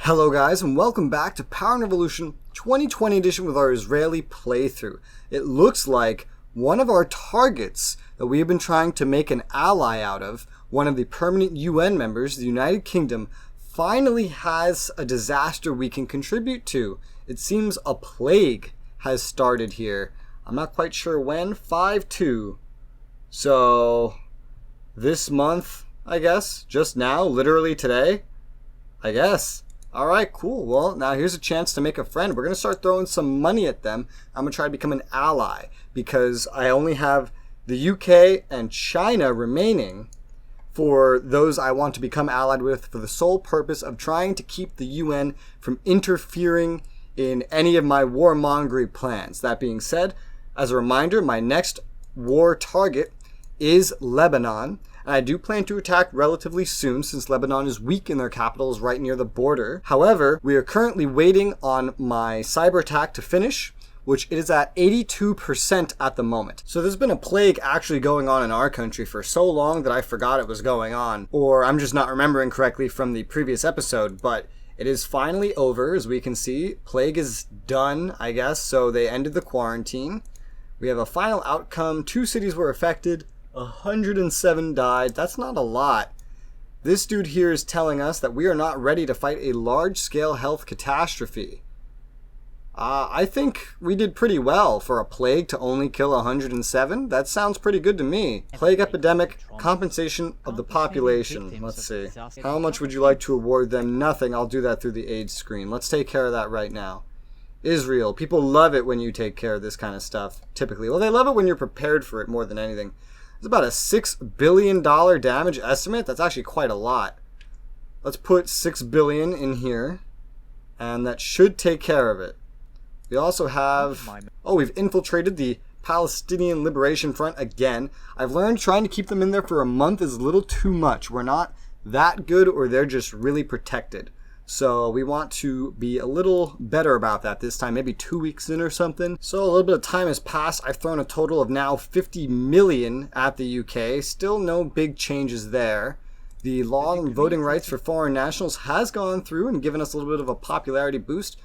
Hello guys, and welcome back to Power and Revolution 2020 edition with our Israeli playthrough. It looks like one of our targets that we have been trying to make an ally out of, one of the permanent UN members, the United Kingdom, finally has a disaster we can contribute to. It seems a plague has started here. I'm not quite sure when. 5/2. So, this month, I guess, just now, literally today, I guess. Alright, cool. Well, now here's a chance to make a friend. We're going to start throwing some money at them. I'm going to try to become an ally because I only have the UK and China remaining for those I want to become allied with for the sole purpose of trying to keep the UN from interfering in any of my warmongery plans. That being said, as a reminder, my next war target is Lebanon. And I do plan to attack relatively soon since Lebanon is weak and their capital is right near the border. However, we are currently waiting on my cyber attack to finish, which it is at 82% at the moment. So there's been a plague actually going on in our country for so long that I forgot it was going on. Or I'm just not remembering correctly from the previous episode, but it is finally over, as we can see. Plague is done, I guess, so they ended the quarantine. We have a final outcome. 2 cities were affected. 107 died. That's not a lot. This dude here is telling us that we are not ready to fight a large-scale health catastrophe. I think we did pretty well for a plague to only kill 107. That sounds pretty good to me. Plague epidemic, compensation of the population. Let's see. How much would you like to award them? Nothing. I'll do that through the aid screen. Let's take care of that right now. Israel. People love it when you take care of this kind of stuff, typically. Well, they love it when you're prepared for it more than anything. It's about a $6 billion damage estimate. That's actually quite a lot. Let's put $6 billion in here, and that should take care of it. We also have... Oh, we've infiltrated the Palestinian Liberation Front again. I've learned trying to keep them in there for a month is a little too much. We're not that good, or they're just really protected. So we want to be a little better about that this time, maybe 2 weeks in or something. So a little bit of time has passed. I've thrown a total of now 50 million at the UK. Still no big changes there. The law on voting rights for foreign nationals has gone through and given us a little bit of a popularity boost.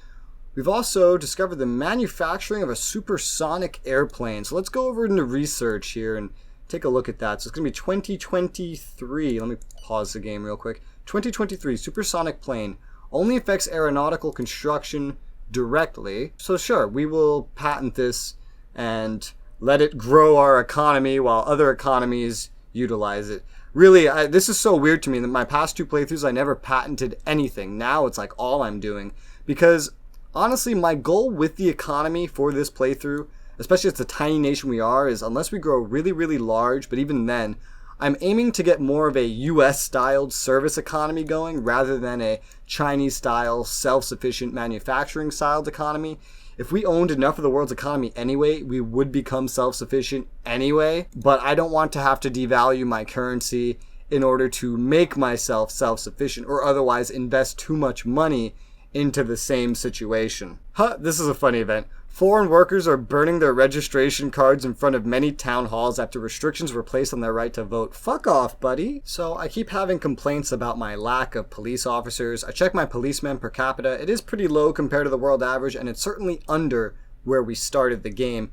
We've also discovered the manufacturing of a supersonic airplane. So let's go over into research here and take a look at that. So it's going to be 2023. Let me pause the game real quick. 2023 supersonic plane. Only affects aeronautical construction directly. So sure, we will patent this and let it grow our economy while other economies utilize it. Really, this is so weird to me that my past 2 playthroughs I never patented anything. Now it's like all I'm doing. Because honestly, my goal with the economy for this playthrough, especially as the tiny nation we are, is unless we grow really, really large, but even then, I'm aiming to get more of a US-styled service economy going rather than a Chinese-style, self-sufficient manufacturing-styled economy. If we owned enough of the world's economy anyway, we would become self-sufficient anyway, but I don't want to have to devalue my currency in order to make myself self-sufficient or otherwise invest too much money into the same situation. This is a funny event. Foreign workers are burning their registration cards in front of many town halls after restrictions were placed on their right to vote. Fuck off, buddy. So I keep having complaints about my lack of police officers. I check my policemen per capita. It is pretty low compared to the world average, and it's certainly under where we started the game.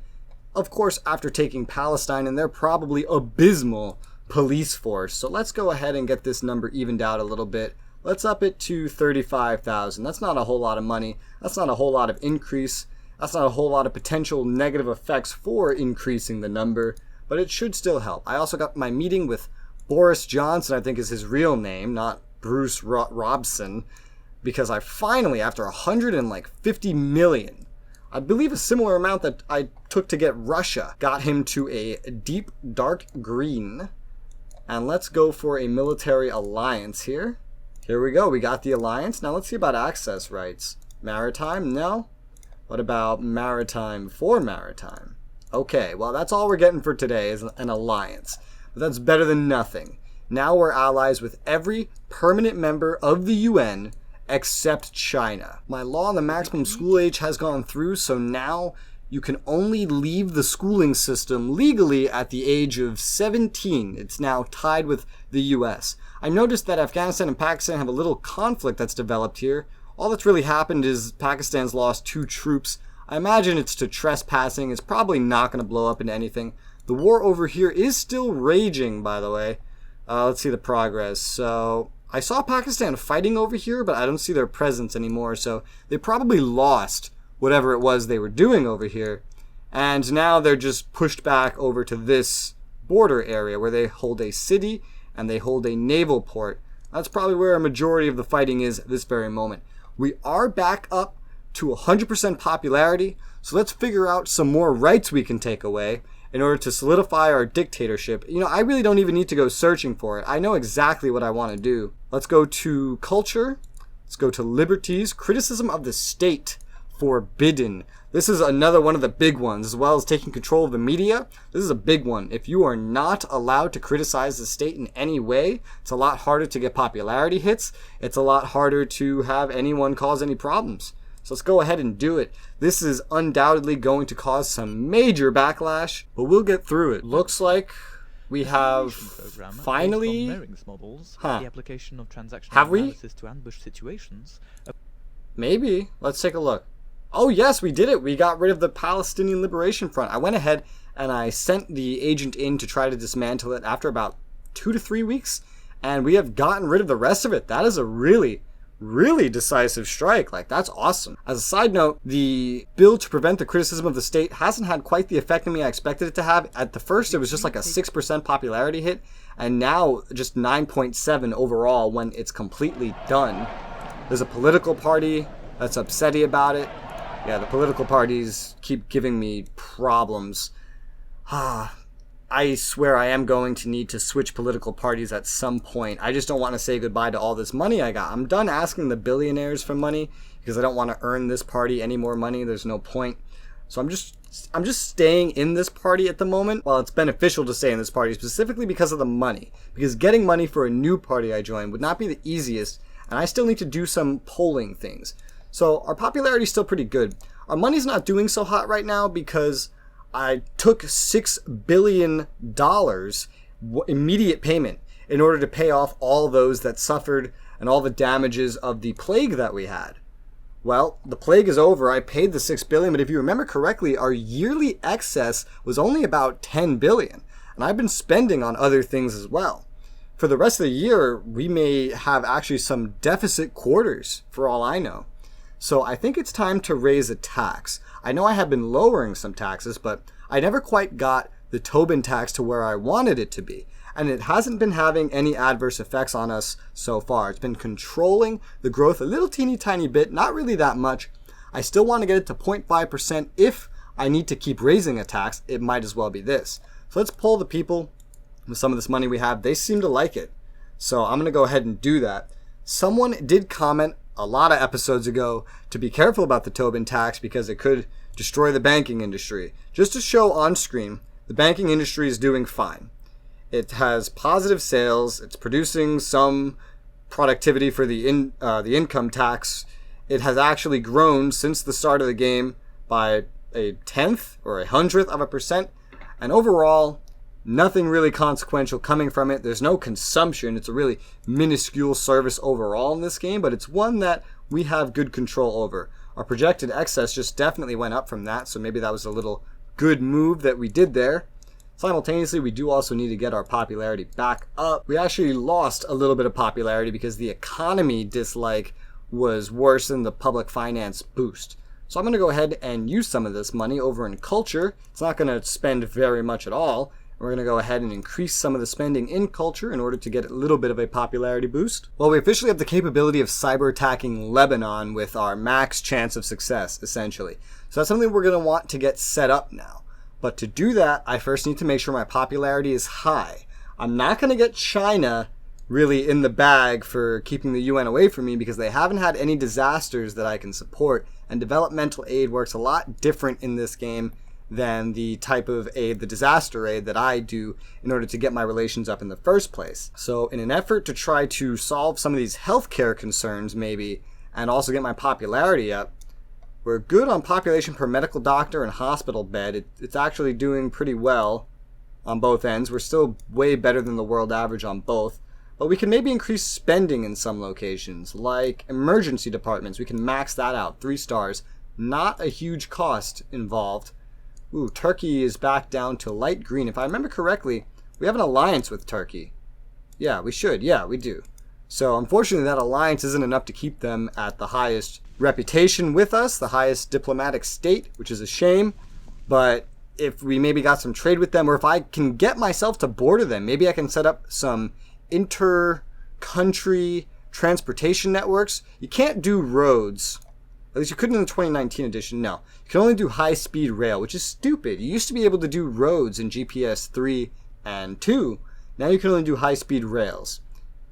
Of course, after taking Palestine and their probably abysmal police force. So let's go ahead and get this number evened out a little bit. Let's up it to 35,000. That's not a whole lot of money. That's not a whole lot of increase. That's not a whole lot of potential negative effects for increasing the number, but it should still help. I also got my meeting with Boris Johnson, I think is his real name, not Bruce Robson, because I finally, after 150 million, I believe a similar amount that I took to get Russia, got him to a deep dark green. And let's go for a military alliance here. Here we go, we got the alliance. Now let's see about access rights. Maritime? No. What about maritime for maritime? Okay, well that's all we're getting for today is an alliance. But that's better than nothing. Now we're allies with every permanent member of the UN except China. My law on the maximum school age has gone through, so now you can only leave the schooling system legally at the age of 17. It's now tied with the US. I noticed that Afghanistan and Pakistan have a little conflict that's developed here. all that's really happened is Pakistan's lost 2 troops. I imagine it's to trespassing. It's probably not going to blow up into anything. The war over here is still raging, by the way. Let's see the progress. So I saw Pakistan fighting over here, but I don't see their presence anymore. So they probably lost whatever it was they were doing over here. And now they're just pushed back over to this border area where they hold a city and they hold a naval port. That's probably where a majority of the fighting is at this very moment. We are back up to 100% popularity, so let's figure out some more rights we can take away in order to solidify our dictatorship. I really don't even need to go searching for it. I know exactly what I want to do. Let's go to culture. Let's go to liberties. Criticism of the state forbidden. This is another one of the big ones, as well as taking control of the media. This is a big one. If you are not allowed to criticize the state in any way, it's a lot harder to get popularity hits. It's a lot harder to have anyone cause any problems. So let's go ahead and do it. This is undoubtedly going to cause some major backlash, but we'll get through it. Looks like we have finally... The application of transactional have we? analysis to ambush situations. Maybe. Let's take a look. Oh yes, we did it. We got rid of the Palestinian Liberation Front. I went ahead and I sent the agent in to try to dismantle it after about 2 to 3 weeks, and we have gotten rid of the rest of it. That is a really decisive strike. That's awesome. As a side note, the bill to prevent the criticism of the state hasn't had quite the effect on me I expected it to have. At the first, it was just like a 6% popularity hit, and now just 9.7 overall when it's completely done. There's a political party that's upsetty about it. Yeah, the political parties keep giving me problems. I swear I am going to need to switch political parties at some point. I just don't want to say goodbye to all this money I got. I'm done asking the billionaires for money because I don't want to earn this party any more money. There's no point. So I'm just staying in this party at the moment. Well, it's beneficial to stay in this party specifically because of the money. Because getting money for a new party I joined would not be the easiest, and I still need to do some polling things. So our popularity is still pretty good. Our money's not doing so hot right now because I took $6 billion immediate payment in order to pay off all those that suffered and all the damages of the plague that we had. Well, the plague is over. I paid the $6 billion, but if you remember correctly, our yearly excess was only about $10 billion, and I've been spending on other things as well. For the rest of the year, we may have actually some deficit quarters, for all I know. So I think it's time to raise a tax. I know I have been lowering some taxes, but I never quite got the Tobin tax to where I wanted it to be. And it hasn't been having any adverse effects on us so far. It's been controlling the growth a little teeny tiny bit, not really that much. I still want to get it to 0.5%. If I need to keep raising a tax, it might as well be this. So let's poll the people with some of this money we have. They seem to like it. So I'm going to go ahead and do that. Someone did comment a lot of episodes ago to be careful about the Tobin tax because it could destroy the banking industry. Just to show on screen, the banking industry is doing fine. It has positive sales. It's producing some productivity for the income tax. It has actually grown since the start of the game by a 1/10 or 100th of a percent. And overall, nothing really consequential coming from it. There's no consumption. It's a really minuscule service overall in this game, but it's one that we have good control over. Our projected excess just definitely went up from that, so maybe that was a little good move that we did there. Simultaneously, we do also need to get our popularity back up. We actually lost a little bit of popularity because the economy dislike was worse than the public finance boost. So I'm going to go ahead and use some of this money over in culture. It's not going to spend very much at all. We're going to go ahead and increase some of the spending in culture in order to get a little bit of a popularity boost. Well, we officially have the capability of cyber attacking Lebanon with our max chance of success, essentially. So that's something we're going to want to get set up now. But to do that, I first need to make sure my popularity is high. I'm not going to get China really in the bag for keeping the UN away from me because they haven't had any disasters that I can support, and developmental aid works a lot different in this game than the type of aid, the disaster aid that I do in order to get my relations up in the first place. So in an effort to try to solve some of these healthcare concerns maybe, and also get my popularity up, we're good on population per medical doctor and hospital bed. It's actually doing pretty well on both ends. We're still way better than the world average on both. But we can maybe increase spending in some locations, like emergency departments. We can max that out, 3 stars. Not a huge cost involved. Ooh, Turkey is back down to light green. If I remember correctly, we have an alliance with Turkey. Yeah, we should. Yeah, we do. So unfortunately, that alliance isn't enough to keep them at the highest reputation with us, the highest diplomatic state, which is a shame. But if we maybe got some trade with them, or if I can get myself to border them, maybe I can set up some inter-country transportation networks. You can't do roads. At least you couldn't in the 2019 edition, no. You can only do high-speed rail, which is stupid. You used to be able to do roads in GPS 3 and 2. Now you can only do high-speed rails.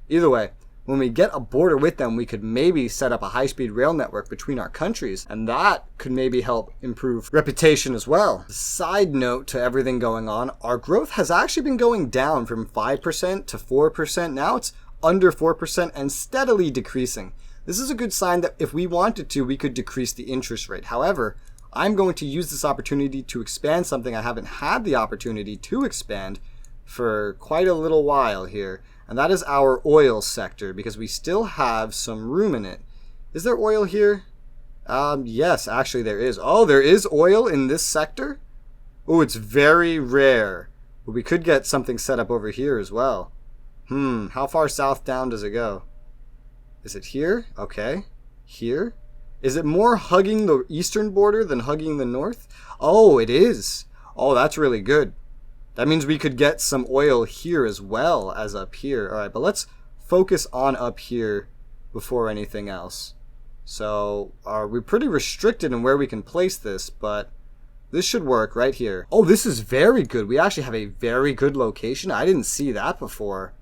Either way, when we get a border with them, we could maybe set up a high-speed rail network between our countries, and that could maybe help improve reputation as well. Side note to everything going on, our growth has actually been going down from 5% to 4%. Now it's under 4% and steadily decreasing. This is a good sign that if we wanted to, we could decrease the interest rate. However, I'm going to use this opportunity to expand something I haven't had the opportunity to expand for quite a little while here, and that is our oil sector, because we still have some room in it. Is there oil here? Yes, actually there is. Oh, there is oil in this sector? Oh, it's very rare. But we could get something set up over here as well. How far south down does it go? Is it here? Okay. Here? Is it more hugging the eastern border than hugging the north? Oh, it is. Oh, that's really good. That means we could get some oil here as well as up here. All right, but let's focus on up here before anything else. So we're pretty restricted in where we can place this, but this should work right here. Oh, this is very good. We actually have a very good location. I didn't see that before.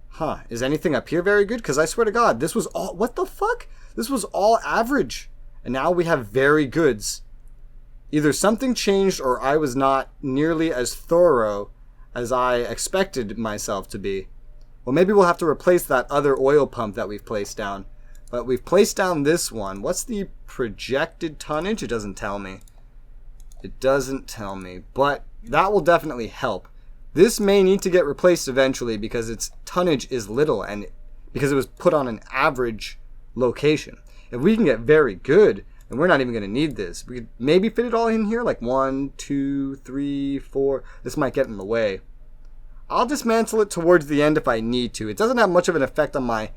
Huh, is anything up here very good? Because I swear to God, this was all... What the fuck? This was all average. And now we have very goods. Either something changed or I was not nearly as thorough as I expected myself to be. Well, maybe we'll have to replace that other oil pump that we've placed down. But we've placed down this one. What's the projected tonnage? It doesn't tell me. It doesn't tell me. But that will definitely help. This may need to get replaced eventually because its tonnage is little and because it was put on an average location. If we can get very good, then we're not even going to need this. We could maybe fit it all in here, like 1, 2, 3, 4. This might get in the way. I'll dismantle it towards the end if I need to. It doesn't have much of an effect on my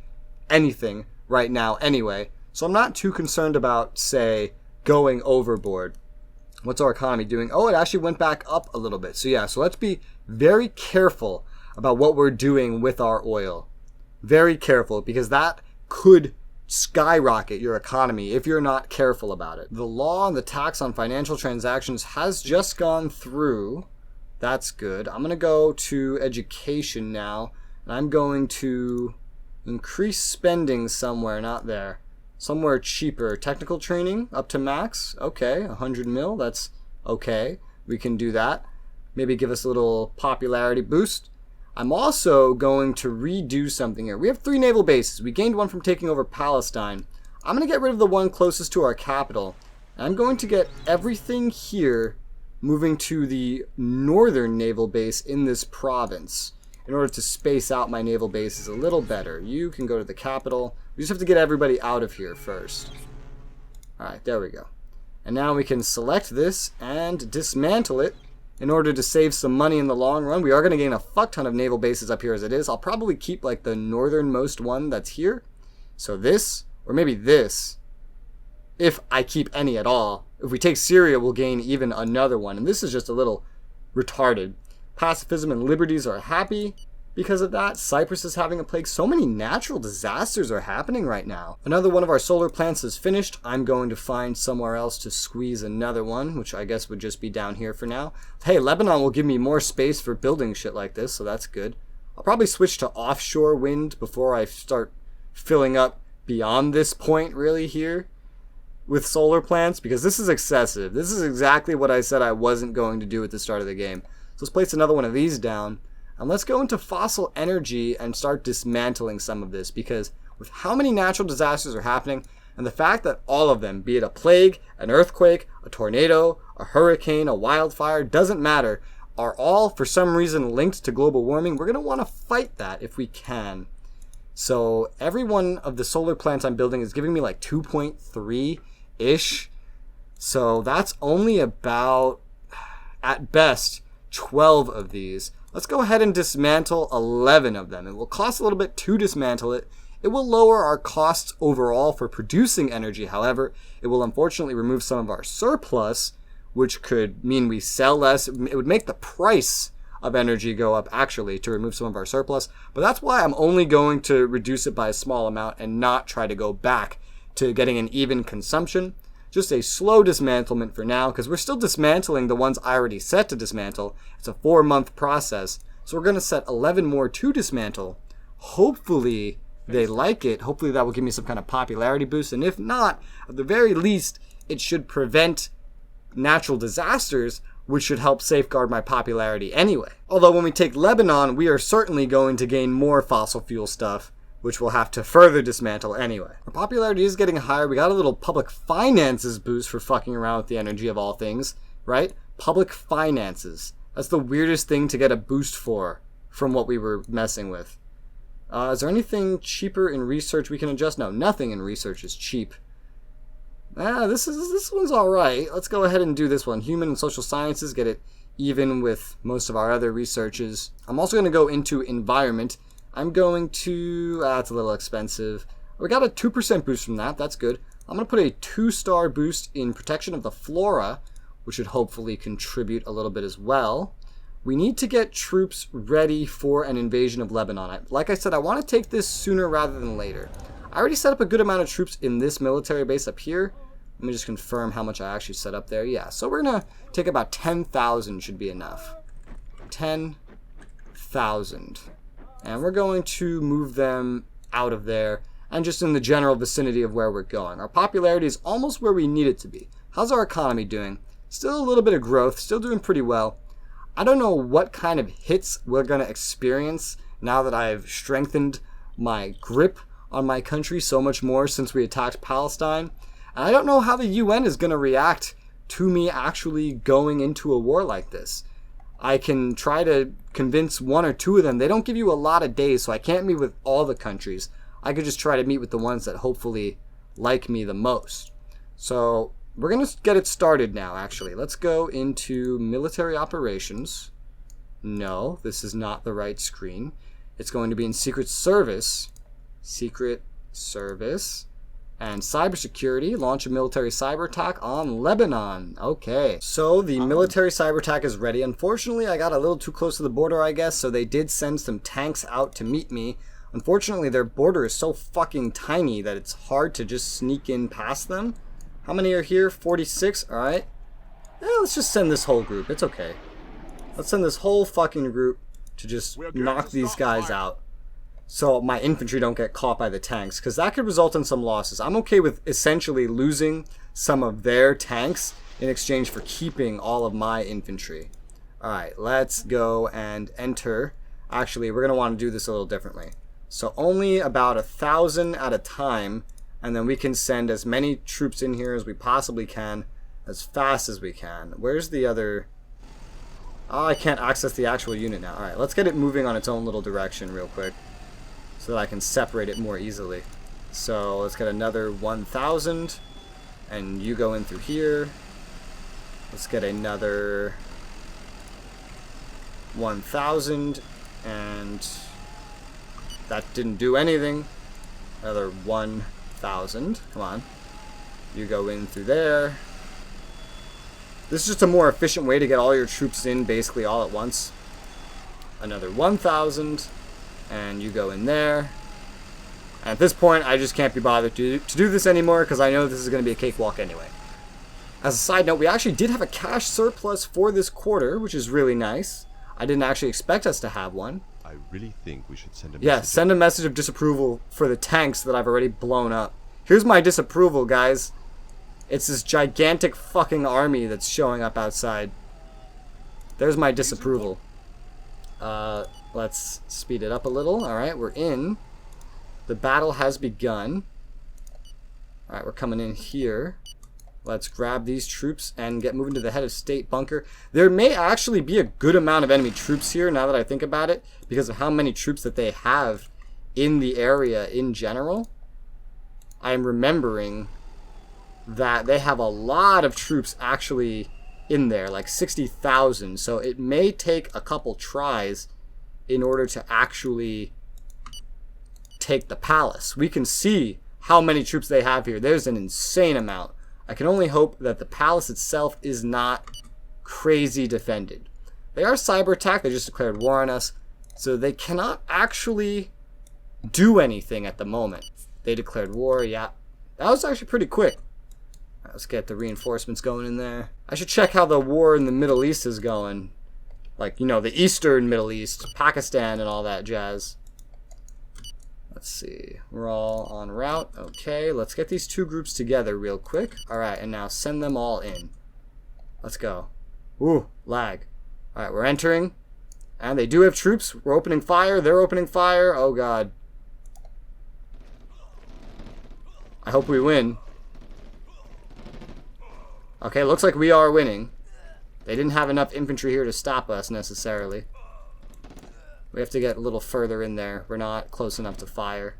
anything right now anyway, so I'm not too concerned about, say, going overboard. What's our economy doing? Oh, it actually went back up a little bit. So yeah, so let's be very careful about what we're doing with our oil. Very careful, because that could skyrocket your economy if you're not careful about it. The law on the tax on financial transactions has just gone through. That's good. I'm going to go to education now, and I'm going to increase spending somewhere, not there. Somewhere cheaper. Technical training up to max. Okay, 100 mil. That's okay. We can do that. Maybe give us a little popularity boost. I'm also going to redo something here. We have 3 naval bases. We gained one from taking over Palestine. I'm going to get rid of the one closest to our capital. And I'm going to get everything here moving to the northern naval base in this province in order to space out my naval bases a little better. You can go to the capital. We just have to get everybody out of here first. Alright, there we go. And now we can select this and dismantle it in order to save some money in the long run. We are going to gain a fuck ton of naval bases up here as it is. I'll probably keep like the northernmost one that's here. So this, or maybe this, if I keep any at all. If we take Syria, we'll gain even another one. And this is just a little retarded. Pacifism and liberties are happy because of that. Cyprus is having a plague. So many natural disasters are happening right now. Another one of our solar plants is finished. I'm going to find somewhere else to squeeze another one, which I guess would just be down here for now. Hey, Lebanon will give me more space for building shit like this, so that's good. I'll probably switch to offshore wind before I start filling up beyond this point really here with solar plants, because this is excessive. This is exactly what I said I wasn't going to do at the start of the game. So let's place another one of these down. And let's go into fossil energy and start dismantling some of this, because with how many natural disasters are happening, and the fact that all of them, be it a plague, an earthquake, a tornado, a hurricane, a wildfire, doesn't matter, are all, for some reason, linked to global warming, we're going to want to fight that if we can. So every one of the solar plants I'm building is giving me like 2.3-ish. So that's only about, at best, 12 of these. Let's go ahead and dismantle 11 of them. It will cost a little bit to dismantle it. It will lower our costs overall for producing energy. However, it will unfortunately remove some of our surplus, which could mean we sell less. It would make the price of energy go up, actually, to remove some of our surplus. But that's why I'm only going to reduce it by a small amount and not try to go back to getting an even consumption. Just a slow dismantlement for now, because we're still dismantling the ones I already set to dismantle. It's a 4-month process. So we're going to set 11 more to dismantle. Hopefully they like it. Hopefully that will give me some kind of popularity boost. And if not, at the very least, it should prevent natural disasters, which should help safeguard my popularity anyway. Although when we take Lebanon, we are certainly going to gain more fossil fuel stuff, which we'll have to further dismantle anyway. Our popularity is getting higher. We got a little public finances boost for fucking around with the energy of all things, right? Public finances. That's the weirdest thing to get a boost for from what we were messing with. Is there anything cheaper in research we can adjust? No, nothing in research is cheap. This one's alright. Let's go ahead and do this one. Human and social sciences, get it even with most of our other researches. I'm also going to go into environment. I'm going to, it's a little expensive. We got a 2% boost from that. That's good. I'm going to put a 2-star boost in protection of the flora, which should hopefully contribute a little bit as well. We need to get troops ready for an invasion of Lebanon. Like I said, I want to take this sooner rather than later. I already set up a good amount of troops in this military base up here. Let me just confirm how much I actually set up there. Yeah, so we're going to take about 10,000 should be enough. 10,000. And we're going to move them out of there and just in the general vicinity of where we're going. Our popularity is almost where we need it to be. How's our economy doing? Still a little bit of growth, still doing pretty well. I don't know what kind of hits we're going to experience now that I've strengthened my grip on my country so much more since we attacked Palestine. And I don't know how the UN is going to react to me actually going into a war like this. I can try to convince 1 or 2 of them. They don't give you a lot of days, so I can't meet with all the countries. I could just try to meet with the ones that hopefully like me the most. So we're going to get it started now, actually. Let's go into military operations. No, this is not the right screen. It's going to be in Secret Service. Secret Service. And cybersecurity, launch a military cyber attack on Lebanon. Okay, so the military cyber attack is ready. Unfortunately, I got a little too close to the border, I guess, so they did send some tanks out to meet me. Unfortunately, their border is so fucking tiny that it's hard to just sneak in past them. How many are here? 46, alright. Let's just send this whole group, it's okay. Let's send this whole fucking group to just knock these guys out, so my infantry don't get caught by the tanks, because that could result in some losses. I'm okay with essentially losing some of their tanks in exchange for keeping all of my infantry. Alright, let's go and enter. Actually, we're going to want to do this a little differently. So only about 1,000 at a time, and then we can send as many troops in here as we possibly can, as fast as we can. Where's the other... Oh, I can't access the actual unit now. Alright, let's get it moving on its own little direction real quick, so that I can separate it more easily. So let's get another 1,000, and you go in through here. Let's get another 1,000, and that didn't do anything. Another 1,000. Come on. You go in through there. This is just a more efficient way to get all your troops in basically all at once. Another 1,000. And you go in there. And at this point, I just can't be bothered to do this anymore, because I know this is going to be a cakewalk anyway. As a side note, we actually did have a cash surplus for this quarter, which is really nice. I didn't actually expect us to have one. I really think we should send a message. Yeah, send a message of disapproval for the tanks that I've already blown up. Here's my disapproval, guys. It's this gigantic fucking army that's showing up outside. There's my disapproval. Let's speed it up a little. Alright, we're in. The battle has begun. Alright, we're coming in here. Let's grab these troops and get moving to the head of state bunker. There may actually be a good amount of enemy troops here now that I think about it, because of how many troops that they have in the area in general. I'm remembering that they have a lot of troops actually in there, like 60,000. So it may take a couple tries in order to actually take the palace. We can see how many troops they have here. There's an insane amount. I can only hope that the palace itself is not crazy defended. They are cyber attacked. They just declared war on us. So they cannot actually do anything at the moment. They declared war, yeah. That was actually pretty quick. Right, let's get the reinforcements going in there. I should check how the war in the Middle East is going. Like, you know, the Eastern Middle East, Pakistan and all that jazz. Let's see. We're all en route. Okay, let's get these two groups together real quick. Alright, and now send them all in. Let's go. Ooh, lag. Alright, we're entering. And they do have troops. We're opening fire. They're opening fire. Oh, God. I hope we win. Okay, looks like we are winning. They didn't have enough infantry here to stop us, necessarily. We have to get a little further in there. We're not close enough to fire.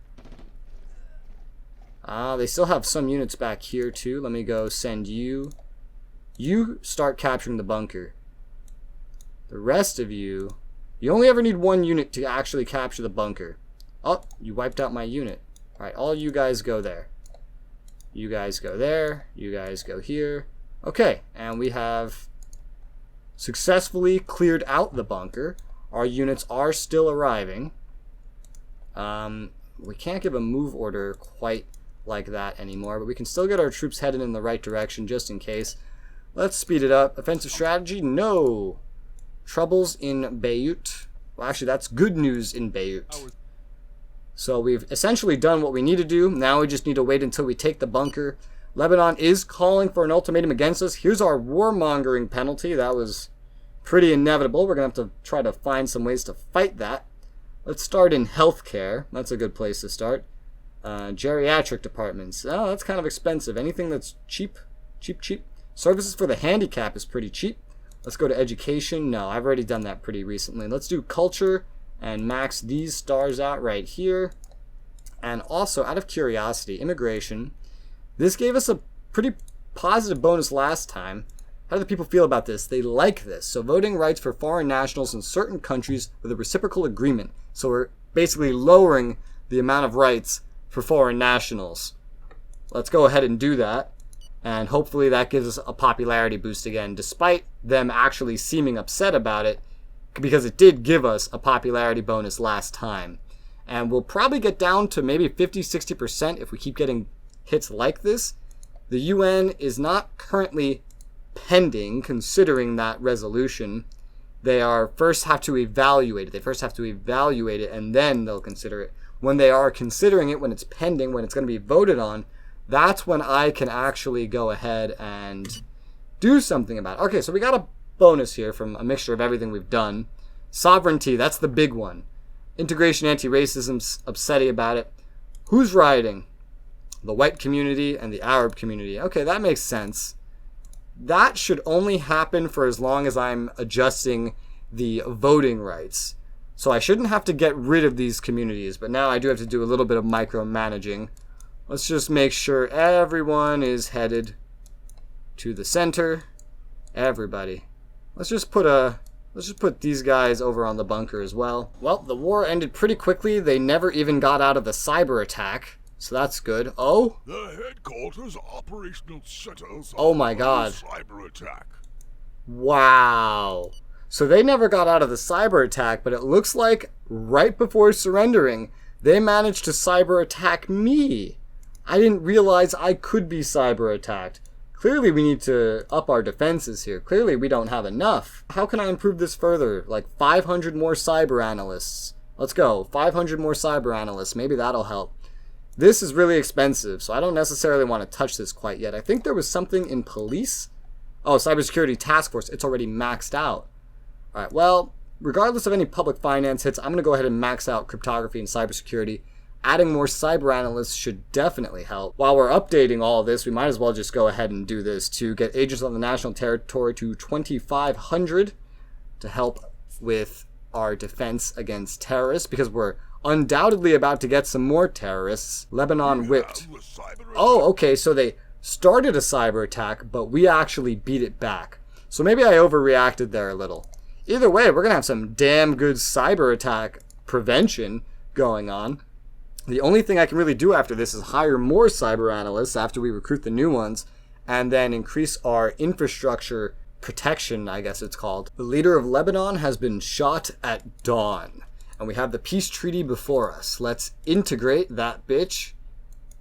They still have some units back here, too. Let me go send you. You start capturing the bunker. The rest of you... You only ever need one unit to actually capture the bunker. Oh, you wiped out my unit. Alright, all you guys go there. You guys go there. You guys go here. Okay, and we have successfully cleared out the bunker. Our units are still arriving. We can't give a move order quite like that anymore, but we can still get our troops headed in the right direction just in case. Let's speed it up. Offensive strategy? No. Troubles in Beirut. Well, actually, that's good news in Beirut. So we've essentially done what we need to do. Now we just need to wait until we take the bunker. Lebanon is calling for an ultimatum against us. Here's our warmongering penalty. That was pretty inevitable. We're going to have to try to find some ways to fight that. Let's start in healthcare. That's a good place to start. Geriatric departments. Oh, that's kind of expensive. Anything that's cheap. Services for the handicap is pretty cheap. Let's go to education. No, I've already done that pretty recently. Let's do culture and max these stars out right here. And also, out of curiosity, immigration. This gave us a pretty positive bonus last time. How do the people feel about this? They like this. So voting rights for foreign nationals in certain countries with a reciprocal agreement. So we're basically lowering the amount of rights for foreign nationals. Let's go ahead and do that. And hopefully that gives us a popularity boost again, despite them actually seeming upset about it, because it did give us a popularity bonus last time. And we'll probably get down to maybe 50-60% if we keep getting hits like this. The UN is not currently pending, considering that resolution. They are first have to evaluate it. They first have to evaluate it, and then they'll consider it. When they are considering it, when it's pending, when it's going to be voted on, that's when I can actually go ahead and do something about it. Okay, so we got a bonus here from a mixture of everything we've done. Sovereignty, that's the big one. Integration, anti-racism's upsetty about it. Who's rioting? The white community and the Arab community. Okay, that makes sense. That should only happen for as long as I'm adjusting the voting rights. So I shouldn't have to get rid of these communities, but now I do have to do a little bit of micromanaging. Let's just make sure everyone is headed to the center. Everybody. Let's just put these guys over on the bunker as well. Well, the war ended pretty quickly. They never even got out of the cyber attack. So that's good. Oh? The headquarters operational centers. Oh my God. Cyber attack. Wow. So they never got out of the cyber attack, but it looks like right before surrendering, they managed to cyber attack me. I didn't realize I could be cyber attacked. Clearly we need to up our defenses here. Clearly we don't have enough. How can I improve this further? Like 500 more cyber analysts. Let's go. 500 more cyber analysts. Maybe that'll help. This is really expensive, so I don't necessarily want to touch this quite yet. I think there was something in police. Oh, cybersecurity task force. It's already maxed out. All right, well, regardless of any public finance hits, I'm going to go ahead and max out cryptography and cybersecurity. adding more cyber analysts should definitely help. While we're updating all of this, we might as well just go ahead and do this to get agents on the national territory to 2,500 to help with our defense against terrorists, because we're undoubtedly about to get some more terrorists. Lebanon whipped. Oh, okay, so they started a cyber attack, but we actually beat it back. So maybe I overreacted there a little. Either way, we're going to have some damn good cyber attack prevention going on. The only thing I can really do after this is hire more cyber analysts after we recruit the new ones, and then increase our infrastructure protection, I guess it's called. The leader of Lebanon has been shot at dawn, and we have the peace treaty before us. Let's integrate that bitch.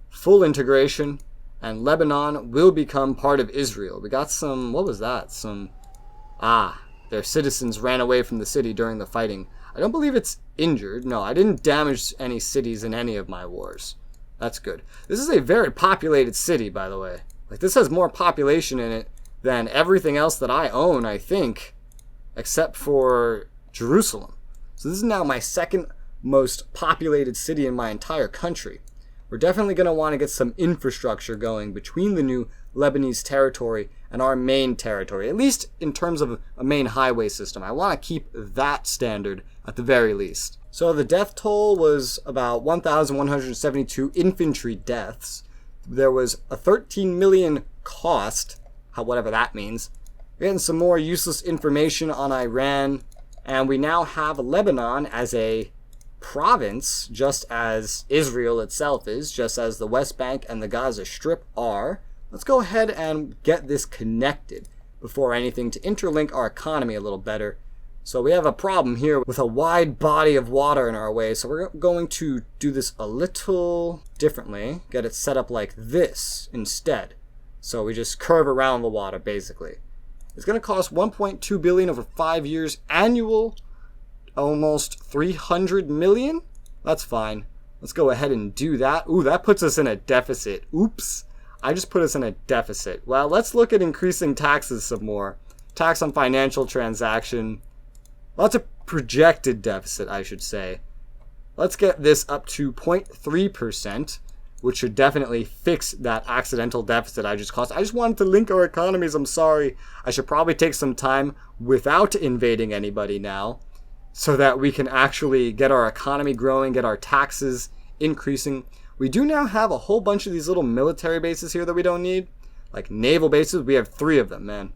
Full integration, and Lebanon will become part of Israel. We got some, what was that? Their citizens ran away from the city during the fighting. I don't believe it's injured. No, I didn't damage any cities in any of my wars. That's good. This is a very populated city, by the way. Like, this has more population in it than everything else that I own, I think, except for Jerusalem. So this is now my second most populated city in my entire country. We're definitely going to want to get some infrastructure going between the new Lebanese territory and our main territory, at least in terms of a main highway system. I want to keep that standard at the very least. So the death toll was about 1,172 infantry deaths. There was a 13 million cost, whatever that means. We're getting some more useless information on Iran, and we now have Lebanon as a province, just as Israel itself is, just as the West Bank and the Gaza Strip are. Let's go ahead and get this connected before anything to interlink our economy a little better. So we have a problem here with a wide body of water in our way, so we're going to do this a little differently. Get it set up like this instead. So we just curve around the water, basically. It's going to cost $1.2 billion over 5 years, annual, almost 300 million. That's fine. Let's go ahead and do that. Ooh, that puts us in a deficit. Oops. I just put us in a deficit. Well, let's look at increasing taxes some more. Tax on financial transaction. Well, that's a projected deficit, I should say. Let's get this up to 0.3%, which should definitely fix that accidental deficit I just caused. I just wanted to link our economies. I'm sorry. I should probably take some time without invading anybody now, so that we can actually get our economy growing, get our taxes increasing. We do now have a whole bunch of these little military bases here that we don't need. Like naval bases, we have 3 of them, man.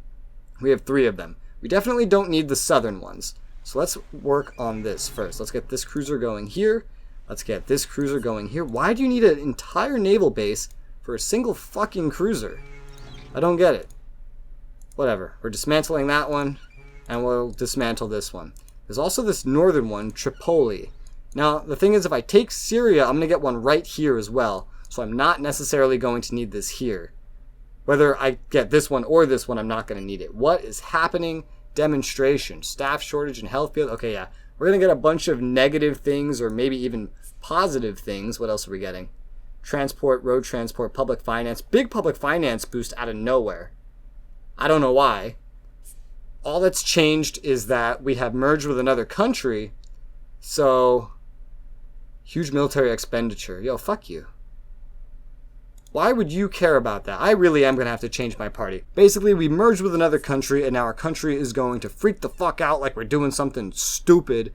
We have 3 of them. We definitely don't need the southern ones. So let's work on this first. Let's get this cruiser going here. Let's get this cruiser going here. Why do you need an entire naval base for a single fucking cruiser? I don't get it. Whatever. We're dismantling that one, and we'll dismantle this one. There's also this northern one, Tripoli. Now, the thing is, if I take Syria, I'm going to get one right here as well. So I'm not necessarily going to need this here. Whether I get this one or this one, I'm not going to need it. What is happening? Demonstration. Staff shortage in health field. Okay, yeah. We're going to get a bunch of negative things, or maybe even positive things. What else are we getting? Transport, road transport, public finance. Big public finance boost out of nowhere. I don't know why. All that's changed is that we have merged with another country. So, huge military expenditure. Yo, fuck you. Why would you care about that? I really am going to have to change my party. Basically, we merged with another country, and now our country is going to freak the fuck out like we're doing something stupid.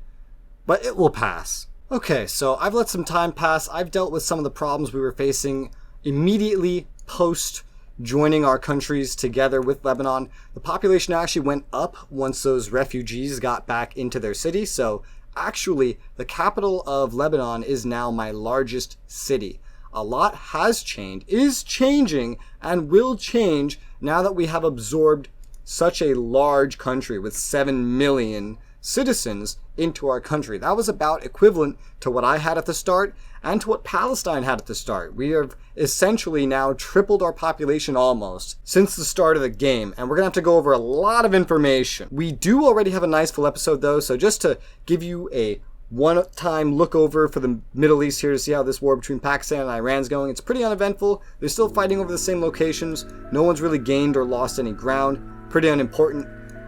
But it will pass. Okay, so I've let some time pass. I've dealt with some of the problems we were facing immediately post joining our countries together with Lebanon. The population actually went up once those refugees got back into their city. So actually, the capital of Lebanon is now my largest city. A lot has changed, is changing, and will change now that we have absorbed such a large country with 7 million citizens into our country. That was about equivalent to what I had at the start and to what Palestine had at the start. We have essentially now tripled our population almost since the start of the game, and we're going to have to go over a lot of information. We do already have a nice full episode though, so just to give you a one-time look over for the Middle East here to see how this war between Pakistan and Iran is going. It's pretty uneventful. They're still fighting over the same locations. No one's really gained or lost any ground. Pretty unimportant.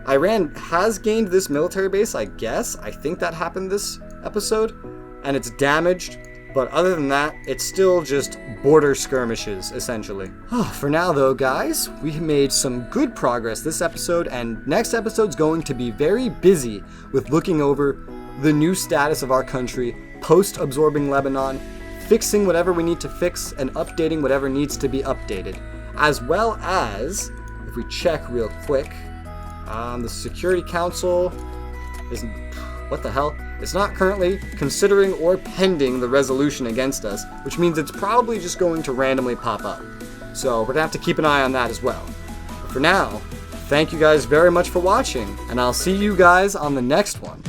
Iran has gained this military base, I guess. I think that happened this episode. And it's damaged. But other than that, it's still just border skirmishes, essentially. For now, though, guys, we made some good progress this episode, and next episode's going to be very busy with looking over the new status of our country, post-absorbing Lebanon, fixing whatever we need to fix, and updating whatever needs to be updated. As well as, if we check real quick, the Security Council isn't... What the hell? It's not currently considering or pending the resolution against us, which means it's probably just going to randomly pop up. So we're going to have to keep an eye on that as well. But for now, thank you guys very much for watching, and I'll see you guys on the next one.